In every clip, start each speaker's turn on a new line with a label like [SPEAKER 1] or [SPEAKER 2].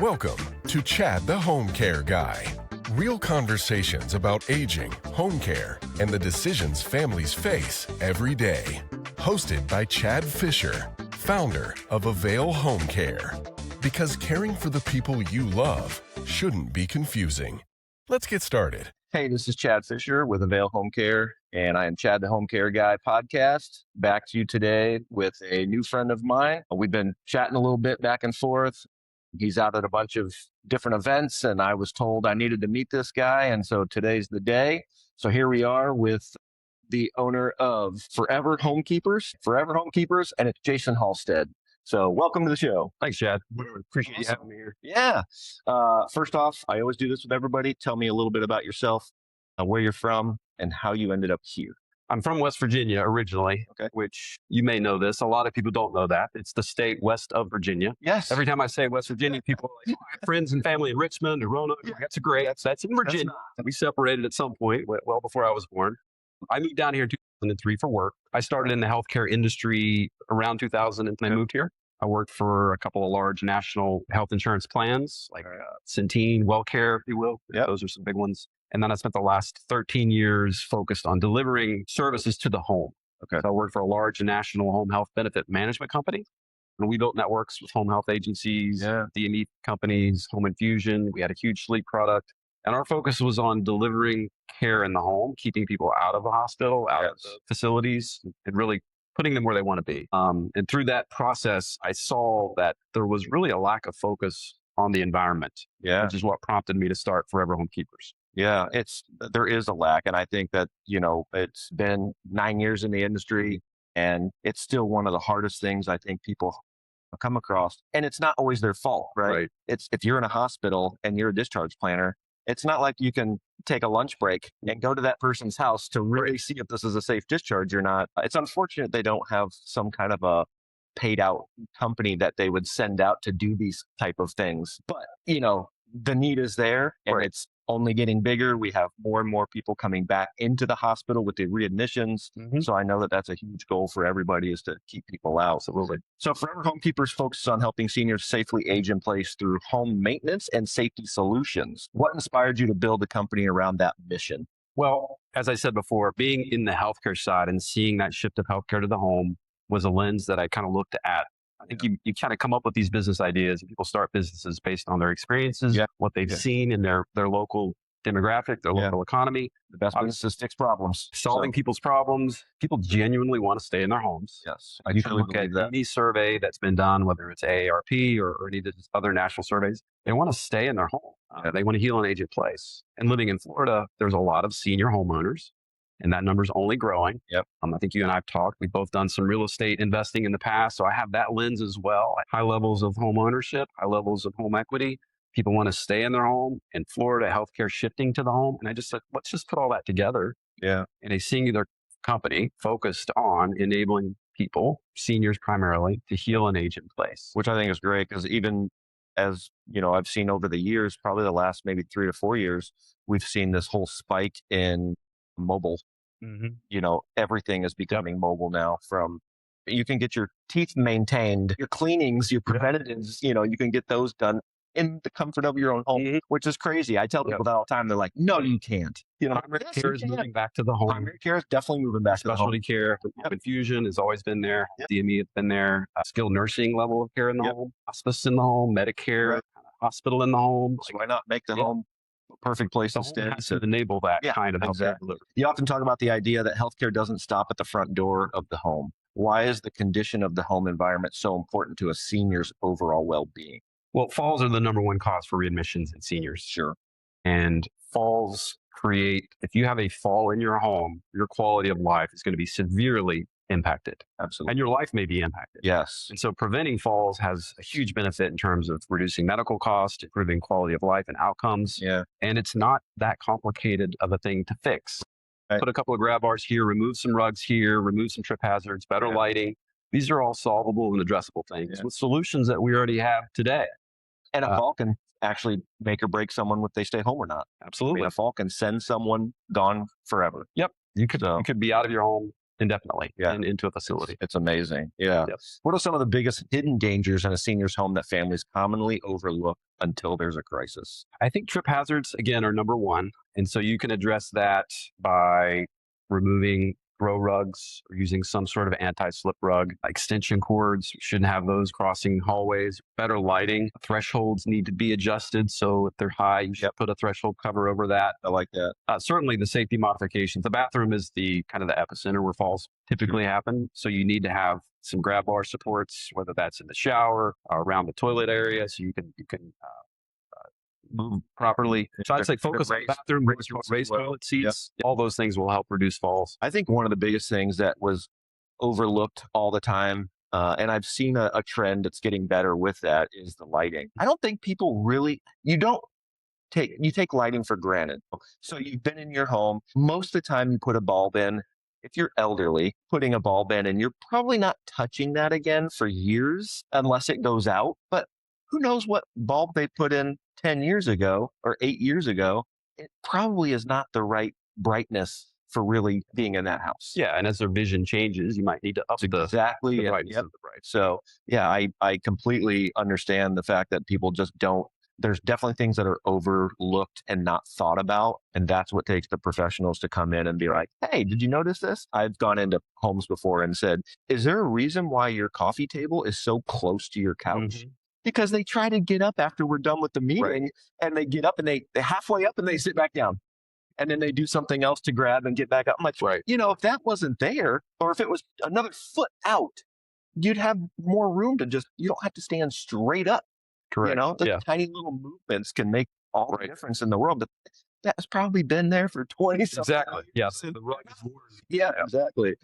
[SPEAKER 1] Welcome to Chad the Home Care Guy. Real conversations about aging, home care, and the decisions families face every day. Hosted by Chad Fisher, founder of Avail Home Care. Because caring for the people you love shouldn't be confusing. Let's get started.
[SPEAKER 2] Hey, this is Chad Fisher with Avail Home Care, and I am Chad the Home Care Guy podcast. Back to you today with a new friend of mine. We've been chatting a little bit back and forth. He's out at a bunch of different events, and I was told I needed to meet this guy, and so today's the day. So here we are with the owner of Forever Homekeepers, and it's Jason Halstead. So welcome to the show.
[SPEAKER 3] Thanks, Chad. Appreciate you having me here.
[SPEAKER 2] Yeah. First off, I always do this with everybody. Tell me a little bit about yourself, where you're from, and how you ended up here.
[SPEAKER 3] I'm from West Virginia originally, which you may know this. A lot of people don't know that. It's the state west of Virginia.
[SPEAKER 2] Yes.
[SPEAKER 3] Every time I say West Virginia, people are like, oh, I have friends and family in Richmond or Roanoke.
[SPEAKER 2] Yeah.
[SPEAKER 3] That's great. That's in Virginia. We separated at some point, well before I was born. I moved down here in 2003 for work. I started in the healthcare industry around 2000 and I moved here. I worked for a couple of large national health insurance plans like Centene, WellCare, if you will. Those are some big ones. And then I spent the last 13 years focused on delivering services to the home. So I worked for a large national home health benefit management company. And we built networks with home health agencies, DME companies, home infusion. We had a huge sleep product. And our focus was on delivering care in the home, keeping people out of the hospital, out of the facilities, and really putting them where they want to be. And through that process, I saw that there was really a lack of focus on the environment, which is what prompted me to start Forever Homekeepers.
[SPEAKER 2] Yeah, there is a lack. And I think that, it's been 9 years in the industry and it's still one of the hardest things I think people come across. And it's not always their fault, right? It's if you're in a hospital and you're a discharge planner, it's not like you can take a lunch break and go to that person's house to really see if this is a safe discharge or not. It's unfortunate they don't have some kind of a paid out company that they would send out to do these type of things. But, the need is there and it's only getting bigger. We have more and more people coming back into the hospital with the readmissions. So I know that that's a huge goal for everybody is to keep people out. Absolutely. So Forever Homekeepers focuses on helping seniors safely age in place through home maintenance and safety solutions. What inspired you to build a company around that mission?
[SPEAKER 3] Well, as I said before, being in the healthcare side and seeing that shift of healthcare to the home was a lens that I kind of looked at. I think you kind of come up with these business ideas and people start businesses based on their experiences, what they've seen in their local demographic, their local economy.
[SPEAKER 2] The best businesses fix problems.
[SPEAKER 3] Solving people's problems. People genuinely want to stay in their homes.
[SPEAKER 2] Yes.
[SPEAKER 3] You can look at any survey that's been done, whether it's AARP or any of the other national surveys. They want to stay in their home. They want to heal and age in place. And living in Florida, there's a lot of senior homeowners. And that number's only growing. I think you and I have talked. We've both done some real estate investing in the past. So I have that lens as well. High levels of home ownership, high levels of home equity. People want to stay in their home. In Florida, healthcare shifting to the home. And I just said, let's just put all that together in a singular company focused on enabling people, seniors primarily, to heal and age in place.
[SPEAKER 2] Which I think is great because even as, I've seen over the years, probably the last maybe 3 to 4 years, we've seen this whole spike in mobile. Everything is becoming mobile now. From you can get your teeth maintained, your cleanings, your preventatives, you can get those done in the comfort of your own home, which is crazy. I tell people that all the time. They're like, no, you can't.
[SPEAKER 3] Primary care is moving back to the home.
[SPEAKER 2] Primary care is definitely moving back to the home.
[SPEAKER 3] Specialty care, infusion has always been there. DME has been there. Skilled nursing level of care in the home, hospice in the home, Medicare, hospital in the home.
[SPEAKER 2] So why not make the home a perfect place to stay?
[SPEAKER 3] To enable that kind of healthcare delivery.
[SPEAKER 2] You often talk about the idea that healthcare doesn't stop at the front door of the home. Why is the condition of the home environment so important to a senior's overall well-being?
[SPEAKER 3] Well, falls are the number one cause for readmissions in seniors.
[SPEAKER 2] Sure.
[SPEAKER 3] And falls if you have a fall in your home, your quality of life is going to be severely impacted.
[SPEAKER 2] Absolutely.
[SPEAKER 3] And your life may be impacted.
[SPEAKER 2] Yes.
[SPEAKER 3] And so preventing falls has a huge benefit in terms of reducing medical costs, improving quality of life and outcomes. And it's not that complicated of a thing to fix. Put a couple of grab bars here, remove some rugs here, remove some trip hazards, better lighting. These are all solvable and addressable things with solutions that we already have today.
[SPEAKER 2] And a fall can actually make or break someone if they stay home or not.
[SPEAKER 3] Absolutely.
[SPEAKER 2] A fall can send someone gone forever.
[SPEAKER 3] You could be out of your home indefinitely into a facility.
[SPEAKER 2] It's amazing. Yeah.
[SPEAKER 3] Yep.
[SPEAKER 2] What are some of the biggest hidden dangers in a senior's home that families commonly overlook until there's a crisis?
[SPEAKER 3] I think trip hazards, again, are number one. And so you can address that by removing throw rugs or using some sort of anti-slip rug. Extension cords, you shouldn't have those crossing hallways. Better lighting. Thresholds need to be adjusted. So if they're high, you should put a threshold cover over that.
[SPEAKER 2] I like that.
[SPEAKER 3] Certainly the safety modifications. The bathroom is the kind of the epicenter where falls typically happen. So you need to have some grab bar supports, whether that's in the shower or around the toilet area, so you can move properly. So I'd say focus on the bathroom, raise toilet seats. All those things will help reduce falls.
[SPEAKER 2] I think one of the biggest things that was overlooked all the time, and I've seen a trend that's getting better with that, is the lighting. I don't think people really, you take lighting for granted. So you've been in your home. Most of the time you put a bulb in. If you're elderly, putting a bulb in, and you're probably not touching that again for years unless it goes out. But who knows what bulb they put in 10 years ago or 8 years ago? It probably is not the right brightness for really being in that house.
[SPEAKER 3] Yeah, and as their vision changes, you might need to up the brightness of the bright.
[SPEAKER 2] So yeah, I completely understand the fact that people just don't. There's definitely things that are overlooked and not thought about. And that's what takes the professionals to come in and be like, hey, did you notice this? I've gone into homes before and said, is there a reason why your coffee table is so close to your couch? Mm-hmm. Because they try to get up after we're done with the meeting, and they get up and they halfway up and they sit back down. And then they do something else to grab and get back up. I'm like, if that wasn't there, or if it was another foot out, you'd have more room to you don't have to stand straight up.
[SPEAKER 3] Correct.
[SPEAKER 2] The tiny little movements can make all the difference in the world. But that's probably been there for 20 something.
[SPEAKER 3] Exactly. Yes. The rug is more.
[SPEAKER 2] Yeah, exactly.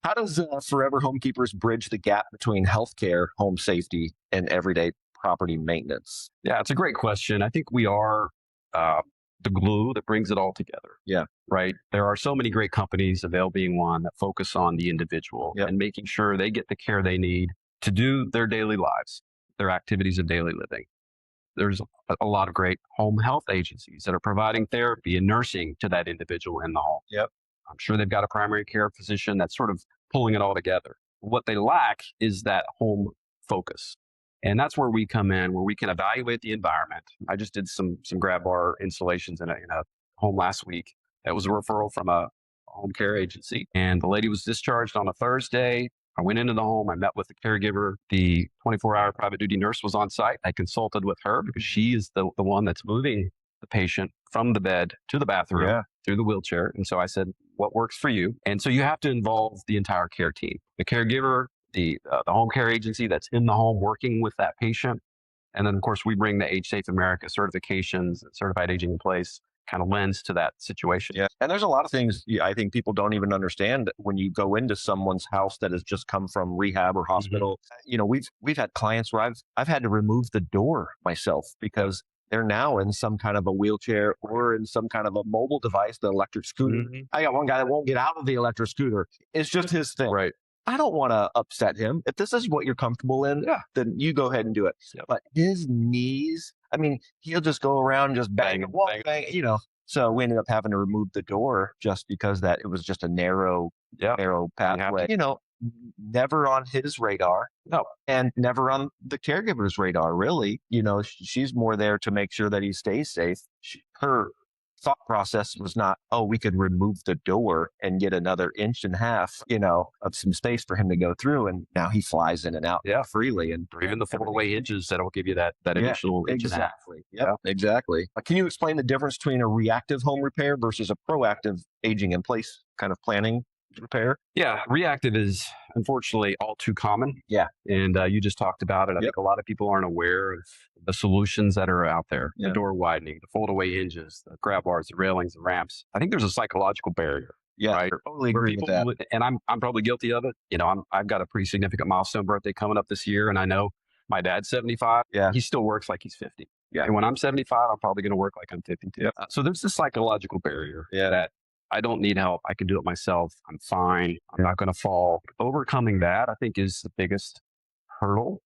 [SPEAKER 2] How does Forever Homekeepers bridge the gap between healthcare, home safety, and everyday property maintenance?
[SPEAKER 3] Yeah, it's a great question. I think we are the glue that brings it all together.
[SPEAKER 2] Yeah.
[SPEAKER 3] Right. There are so many great companies, Avail being one, that focus on the individual and making sure they get the care they need to do their daily lives, their activities of daily living. There's a lot of great home health agencies that are providing therapy and nursing to that individual in the home.
[SPEAKER 2] Yep.
[SPEAKER 3] I'm sure they've got a primary care physician that's sort of pulling it all together. What they lack is that home focus. And that's where we come in, where we can evaluate the environment. I just did some grab bar installations in a home last week. That was a referral from a home care agency. And the lady was discharged on a Thursday. I went into the home. I met with the caregiver. The 24-hour private duty nurse was on site. I consulted with her because she is the one that's moving the patient from the bed to the bathroom through the wheelchair. And so I said, what works for you? And so you have to involve the entire care team, the caregiver, the home care agency that's in the home working with that patient. And then, of course, we bring the Age Safe America certifications, certified aging in place kind of lens to that situation.
[SPEAKER 2] Yeah. And there's a lot of things I think people don't even understand when you go into someone's house that has just come from rehab or hospital. Mm-hmm. We've had clients where I've had to remove the door myself because they're now in some kind of a wheelchair or in some kind of a mobile device, the electric scooter. Mm-hmm. I got one guy that won't get out of the electric scooter. It's just his thing.
[SPEAKER 3] Right.
[SPEAKER 2] I don't want to upset him. If this is what you're comfortable in, then you go ahead and do it. Yep. But his knees, he'll just go around just bang. So we ended up having to remove the door just because that it was just a narrow pathway. Never on his radar.
[SPEAKER 3] No.
[SPEAKER 2] And never on the caregiver's radar, really. She's more there to make sure that he stays safe. Her thought process was not, we could remove the door and get another inch and a half, of some space for him to go through. And now he flies in and out freely.
[SPEAKER 3] Or even the fold-away hinges that'll give you that additional inch and a half.
[SPEAKER 2] Yep, exactly. Can you explain the difference between a reactive home repair versus a proactive aging in place kind of planning repair?
[SPEAKER 3] Yeah, reactive is unfortunately all too common.
[SPEAKER 2] Yeah.
[SPEAKER 3] And you just talked about it. I think a lot of people aren't aware of the solutions that are out there. The door widening, the fold-away hinges, the grab bars, the railings, the ramps. I think there's a psychological barrier.
[SPEAKER 2] Yeah,
[SPEAKER 3] right?
[SPEAKER 2] Totally agree with that.
[SPEAKER 3] And I'm probably guilty of it. I've got a pretty significant milestone birthday coming up this year, and I know my dad's 75.
[SPEAKER 2] Yeah.
[SPEAKER 3] He still works like he's 50.
[SPEAKER 2] Yeah.
[SPEAKER 3] And when I'm 75, I'm probably going to work like I'm 52.
[SPEAKER 2] Yep.
[SPEAKER 3] So there's this psychological barrier that I don't need help. I can do it myself. I'm fine. I'm not going to fall. Overcoming that, I think, is the biggest hurdle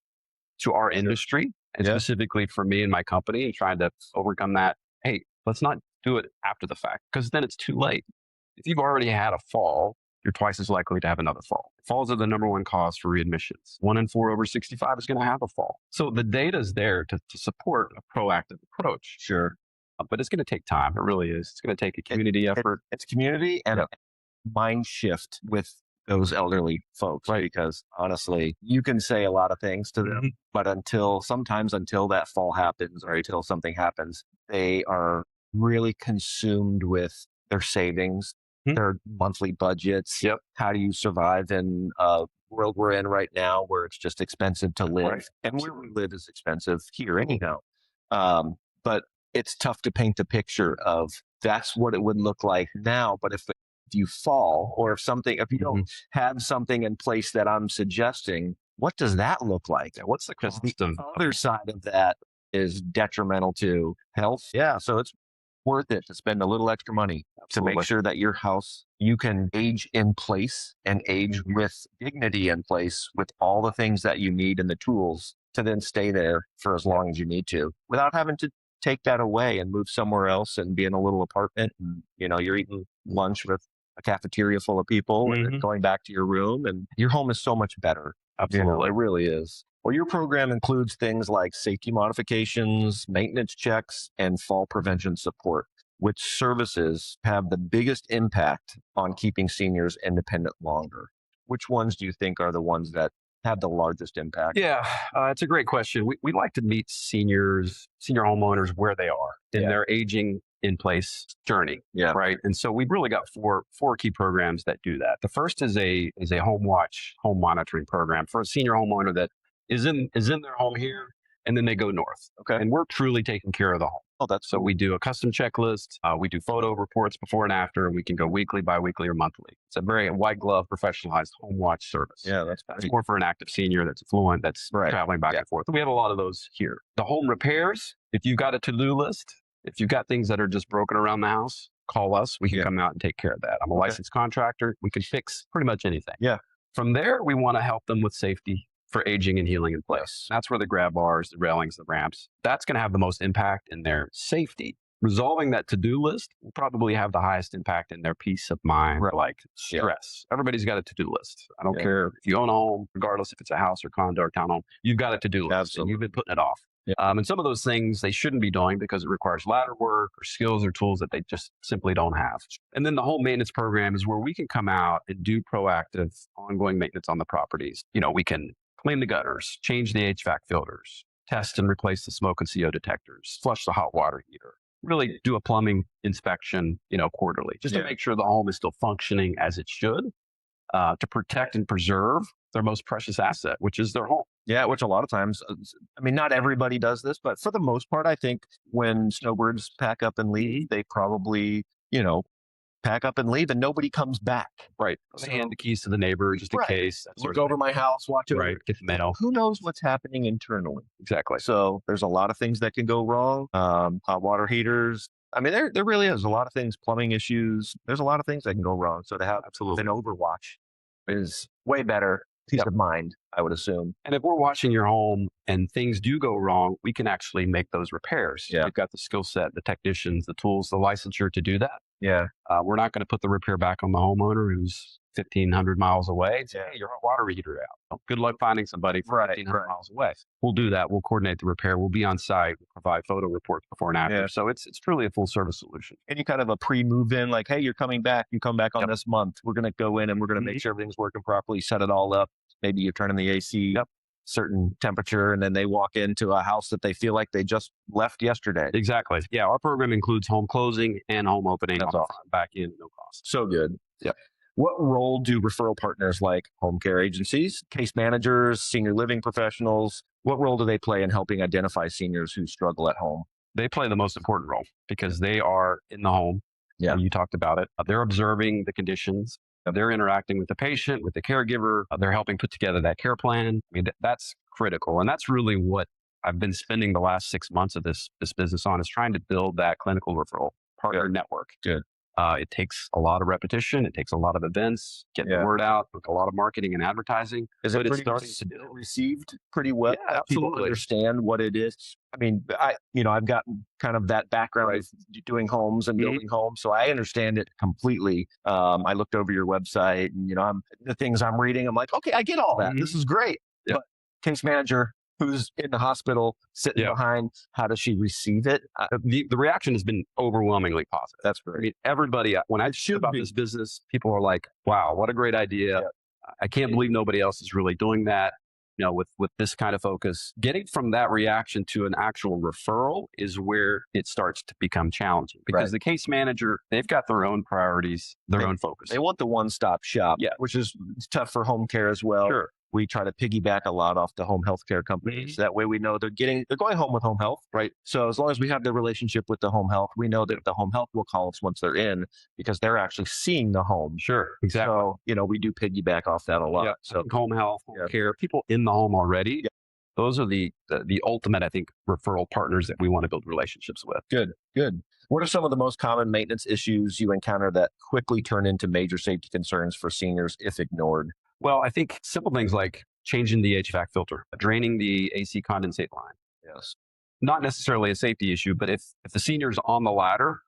[SPEAKER 3] to our industry, and specifically for me and my company, and trying to overcome that. Hey, let's not do it after the fact, because then it's too late. If you've already had a fall you're twice as likely to have another fall. Falls are the number one cause for readmissions. 1 in 4 over 65 is going to have a fall. So the data is there to support a proactive approach.
[SPEAKER 2] Sure.
[SPEAKER 3] But it's going to take time. It really is. It's going to take a community effort.
[SPEAKER 2] It's community and a mind shift with those elderly folks,
[SPEAKER 3] Right.
[SPEAKER 2] Because honestly, you can say a lot of things to them, but until that fall happens or until something happens, they are really consumed with their savings, their monthly budgets.
[SPEAKER 3] Yep.
[SPEAKER 2] How do you survive in a world we're in right now where it's just expensive to live?
[SPEAKER 3] Right.
[SPEAKER 2] And where we live is expensive here anyhow. But it's tough to paint a picture of that's what it would look like now. But if you fall or if you don't have something in place that I'm suggesting, what does that look like?
[SPEAKER 3] What's the cost?
[SPEAKER 2] The other side of that is detrimental to health. Yeah. So it's worth it to spend a little extra money to make sure that your house, you can age in place and age with dignity in place with all the things that you need and the tools to then stay there for as long as you need to without having to take that away and move somewhere else and be in a little apartment. And, you're eating lunch with a cafeteria full of people and then going back to your room, and your home is so much better.
[SPEAKER 3] Absolutely.
[SPEAKER 2] It really is. Well, your program includes things like safety modifications, maintenance checks, and fall prevention support. Which services have the biggest impact on keeping seniors independent longer? Which ones do you think are the ones that have the largest impact?
[SPEAKER 3] Yeah, it's a great question. We like to meet senior homeowners where they are in their aging in place journey.
[SPEAKER 2] Yeah.
[SPEAKER 3] Right. And so we've really got four key programs that do that. The first is a home watch, home monitoring program for a senior homeowner that is in their home here, and then they go north.
[SPEAKER 2] Okay.
[SPEAKER 3] And we're truly taking care of the home.
[SPEAKER 2] Oh, that's
[SPEAKER 3] so we do a custom checklist. We do photo reports before and after, and we can go weekly, biweekly, or monthly. It's a very white glove, professionalized home watch service.
[SPEAKER 2] Yeah, that's
[SPEAKER 3] more for an active senior that's affluent, that's traveling back and forth. We have a lot of those here. The home repairs, if you've got a to-do list, if you've got things that are just broken around the house, call us. We can come out and take care of that. I'm a licensed contractor. We can fix pretty much anything.
[SPEAKER 2] Yeah.
[SPEAKER 3] From there, we want to help them with safety for aging and healing in place. That's where the grab bars, the railings, the ramps, that's going to have the most impact in their safety. Resolving that to-do list will probably have the highest impact in their peace of mind, like stress. Everybody's got a to-do list. I don't care if you own a home, regardless if it's a house or condo or townhome, you've got a to-do list and you've been putting it off. Yeah. And some of those things they shouldn't be doing because it requires ladder work or skills or tools that they just simply don't have. And then the home maintenance program is where we can come out and do proactive, ongoing maintenance on the properties. We can clean the gutters, change the HVAC filters, test and replace the smoke and CO detectors, flush the hot water heater, really do a plumbing inspection, quarterly, just to make sure the home is still functioning as it should, to protect and preserve their most precious asset, which is their home.
[SPEAKER 2] Yeah, which a lot of times, not everybody does this, but for the most part, I think when snowbirds pack up and leave, they probably, pack up and leave and nobody comes back.
[SPEAKER 3] Right. They hand the keys to the neighbor just in case.
[SPEAKER 2] Look over my house, watch it.
[SPEAKER 3] Right. Get the mail.
[SPEAKER 2] Who knows what's happening internally?
[SPEAKER 3] Exactly.
[SPEAKER 2] So there's a lot of things that can go wrong. Hot water heaters. There really is a lot of things, plumbing issues. There's a lot of things that can go wrong. So to have an overwatch is way better. Peace of mind, I would assume.
[SPEAKER 3] And if we're watching your home and things do go wrong, we can actually make those repairs.
[SPEAKER 2] Yeah.
[SPEAKER 3] We've got the skill set, the technicians, the tools, the licensure to do that.
[SPEAKER 2] Yeah.
[SPEAKER 3] We're not going to put the repair back on the homeowner who's 1,500 miles away and say, hey, your hot water heater out. Good luck finding somebody from 1,500 miles away. We'll do that. We'll coordinate the repair. We'll be on site. We'll provide photo reports before and after.
[SPEAKER 2] Yeah.
[SPEAKER 3] So it's truly a full service solution.
[SPEAKER 2] Any kind of a pre-move in, like, hey, you're coming back. You come back on this month. We're going to go in and we're going to make sure everything's working properly, set it all up. Maybe you're turning the AC certain temperature, and then they walk into a house that they feel like they just left yesterday.
[SPEAKER 3] Exactly. Yeah, our program includes home closing and home opening.
[SPEAKER 2] That's awesome.
[SPEAKER 3] Back in, no cost.
[SPEAKER 2] So good.
[SPEAKER 3] Yeah.
[SPEAKER 2] What role do referral partners like home care agencies, case managers, senior living professionals, what role do they play in helping identify seniors who struggle at home?
[SPEAKER 3] They play the most important role because they are in the home.
[SPEAKER 2] Yeah.
[SPEAKER 3] You talked about it. They're observing the conditions. They're interacting with the patient, with the caregiver. They're helping put together that care plan. That's critical. And that's really what I've been spending the last 6 months of this business on, is trying to build that clinical referral partner network.
[SPEAKER 2] Good.
[SPEAKER 3] It takes a lot of repetition. It takes a lot of events, getting the word out, a lot of marketing and advertising.
[SPEAKER 2] Is it received pretty well?
[SPEAKER 3] Yeah, absolutely.
[SPEAKER 2] People understand what it is. I mean, I've gotten kind of that background of doing homes and building homes, so I understand it completely. I looked over your website, and the things I'm reading, I'm like, okay, I get all that. This is great.
[SPEAKER 3] Yep.
[SPEAKER 2] But case manager who's in the hospital sitting behind, how does she receive it?
[SPEAKER 3] The reaction has been overwhelmingly positive.
[SPEAKER 2] That's great.
[SPEAKER 3] I mean, everybody, when I shoot about this business, people are like, wow, what a great idea. Yeah. I can't believe nobody else is really doing that. With this kind of focus. Getting from that reaction to an actual referral is where it starts to become challenging, because the case manager, they've got their own priorities, their own focus.
[SPEAKER 2] They want the one-stop shop, which is tough for home care as well.
[SPEAKER 3] Sure.
[SPEAKER 2] We try to piggyback a lot off the home health care companies. That way we know they're going home with home health, right? So as long as we have the relationship with the home health, we know that the home health will call us once they're in, because they're actually seeing the home.
[SPEAKER 3] Sure, exactly.
[SPEAKER 2] So, we do piggyback off that a lot.
[SPEAKER 3] Yeah.
[SPEAKER 2] So
[SPEAKER 3] home health, home care, people in the home already. Yeah. Those are the ultimate, I think, referral partners that we want to build relationships with.
[SPEAKER 2] Good. What are some of the most common maintenance issues you encounter that quickly turn into major safety concerns for seniors if ignored?
[SPEAKER 3] Well, I think simple things like changing the HVAC filter, draining the AC condensate line.
[SPEAKER 2] Yes.
[SPEAKER 3] Not necessarily a safety issue, but if the senior's on the ladder,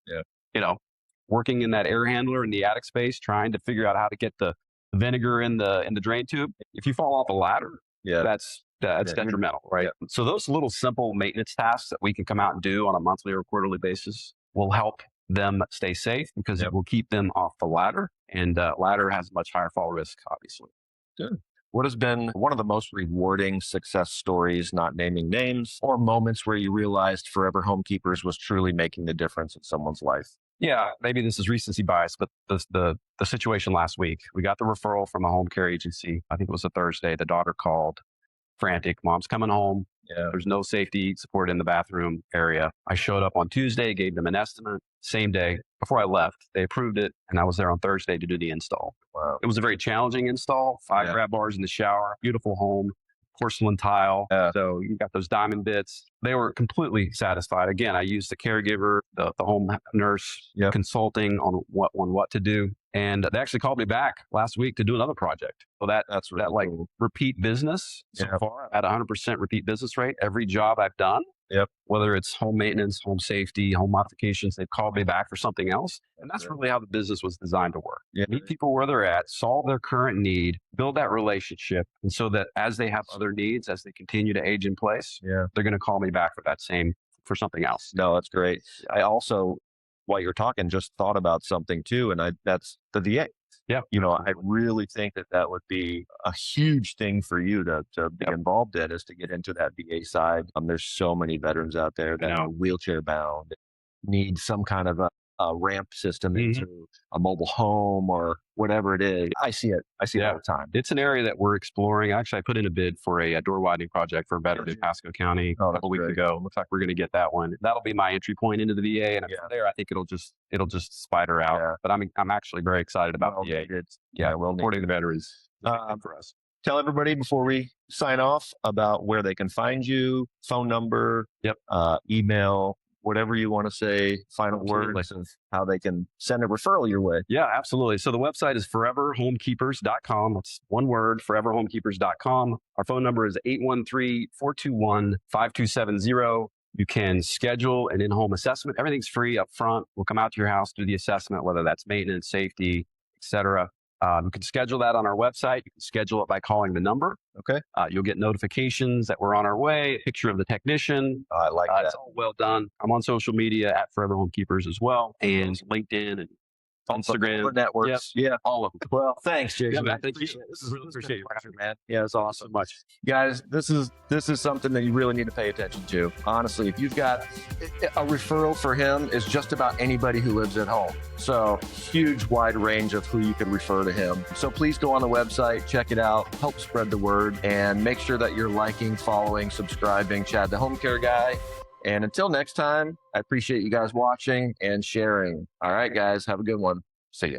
[SPEAKER 3] working in that air handler in the attic space, trying to figure out how to get the vinegar in the drain tube, if you fall off the ladder, that's detrimental, right? Yeah. So those little simple maintenance tasks that we can come out and do on a monthly or quarterly basis will help them stay safe, because it will keep them off the ladder, and ladder has much higher fall risk, obviously.
[SPEAKER 2] Good. What has been one of the most rewarding success stories, not naming names, or moments where you realized Forever Home Keepers was truly making the difference in someone's life?
[SPEAKER 3] Yeah, maybe this is recency bias, but the situation last week, we got the referral from a home care agency. I think it was a Thursday. The daughter called, frantic. Mom's coming home. Yeah. There's no safety support in the bathroom area. I showed up on Tuesday, gave them an estimate. Same day, before I left, they approved it, and I was there on Thursday to do the install. Wow. It was a very challenging install. 5 grab bars in the shower, beautiful home, porcelain tile. So you got those diamond bits. They were completely satisfied. Again, I used the caregiver, the home nurse consulting on what to do. And they actually called me back last week to do another project. So that's really cool. Repeat business so far at 100% repeat business rate. Every job I've done, whether it's home maintenance, home safety, home modifications, they've called me back for something else. And that's really how the business was designed to work. Meet people where they're at, solve their current need, build that relationship. And so that as they have other needs, as they continue to age in place, they're going to call me back for something else.
[SPEAKER 2] No, that's great. I also, while you're talking, just thought about something too, and that's the VA.
[SPEAKER 3] Yeah.
[SPEAKER 2] I really think that would be a huge thing for you to be involved in, is to get into that VA side. There's so many veterans out there that are wheelchair bound, need some kind of a ramp system into a mobile home or whatever it is. I see it all the time.
[SPEAKER 3] It's an area that we're exploring. Actually, I put in a bid for a door widening project for a veteran in Pasco County a couple weeks ago. Looks like we're going to get that one. That'll be my entry point into the VA, and from there, I think it'll just spider out. Yeah. But I'm actually very excited about VA. Supporting the veterans for us.
[SPEAKER 2] Tell everybody before we sign off about where they can find you, phone number, email, whatever you want to say, final words of how they can send a referral your way.
[SPEAKER 3] Yeah, absolutely. So the website is foreverhomekeepers.com. That's one word, foreverhomekeepers.com. Our phone number is 813-421-5270. You can schedule an in-home assessment. Everything's free up front. We'll come out to your house, do the assessment, whether that's maintenance, safety, etc. You can schedule that on our website. You can schedule it by calling the number.
[SPEAKER 2] Okay.
[SPEAKER 3] You'll get notifications that we're on our way, a picture of the technician.
[SPEAKER 2] I like that.
[SPEAKER 3] It's all well done. I'm on social media at Forever Home Keepers as well, and LinkedIn and Instagram.
[SPEAKER 2] All the networks. Yeah.
[SPEAKER 3] All of them.
[SPEAKER 2] Well, thanks, Jason.
[SPEAKER 3] Yeah, man, thank you. This is really appreciate you,
[SPEAKER 2] man. Yeah, it's awesome.
[SPEAKER 3] So much.
[SPEAKER 2] Guys, this is something that you really need to pay attention to. Honestly, if you've got a referral for him, is just about anybody who lives at home. So huge, wide range of who you can refer to him. So please go on the website, check it out, help spread the word, and make sure that you're liking, following, subscribing Chad the Home Care Guy. And until next time, I appreciate you guys watching and sharing. All right, guys, have a good one. See ya.